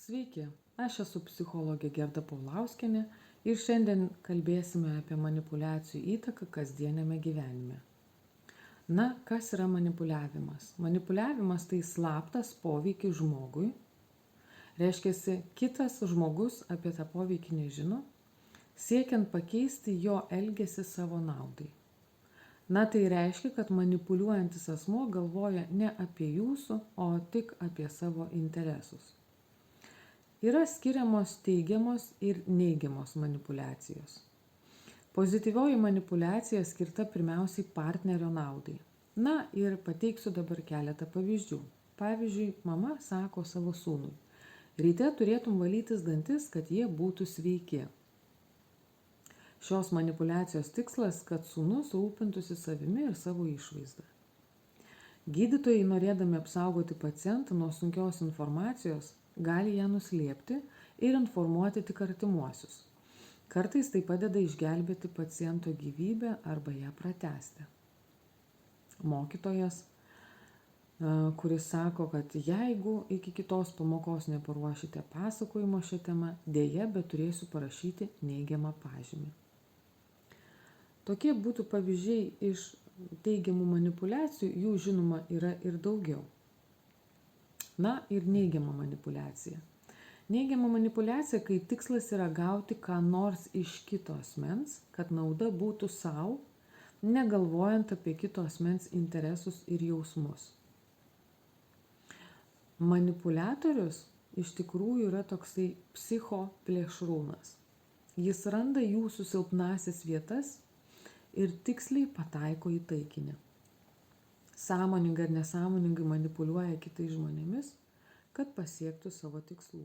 Sveiki, aš esu psichologė Gerda Paulauskienė ir šiandien kalbėsime apie manipuliacijų įtaką kasdieniame gyvenime. Na, kas yra manipuliavimas? Manipuliavimas tai slaptas poveikis žmogui. Reiškia, kitas žmogus apie tą poveikį nežino, siekiant pakeisti jo elgesį savo naudai. Na, tai reiškia, kad manipuliuojantis asmuo galvoja ne apie jūsų, o tik apie savo interesus. Yra skiriamos teigiamos ir neigiamos manipuliacijos. Pozityvioji manipuliacija skirta pirmiausiai partnerio naudai. Na ir pateiksiu dabar keletą pavyzdžių. Pavyzdžiui, mama sako savo sūnui: ryte turėtum valytis dantis, kad jie būtų sveiki. Šios manipuliacijos tikslas, kad sūnus rūpintųsi savimi ir savo išvaizdą. Gydytojai, norėdami apsaugoti pacientą nuo sunkios informacijos, gali ją nuslėpti ir informuoti tik artimuosius. Kartais tai padeda išgelbėti paciento gyvybę arba ją pratęsti. Mokytojas, kuris sako, kad jeigu iki kitos pamokos neparuošite pasakojimo šią temą, dėja, bet turėsiu parašyti neigiamą pažymį. Tokie būtų pavyzdžiai iš teigiamų manipuliacijų, jų žinoma yra ir daugiau. Na ir neigiama manipuliacija. Neigiama manipuliacija, kai tikslas yra gauti ką nors iš kito asmens, kad nauda būtų sau, negalvojant apie kito asmens interesus ir jausmus. Manipuliatorius iš tikrųjų yra toksai psichoplėšrūnas. Jis randa jūsų silpnąsias vietas ir tiksliai pataiko į taikinį. Sąmoningai ar nesąmoningai manipuliuoja kitais žmonėmis, kad pasiektų savo tikslų.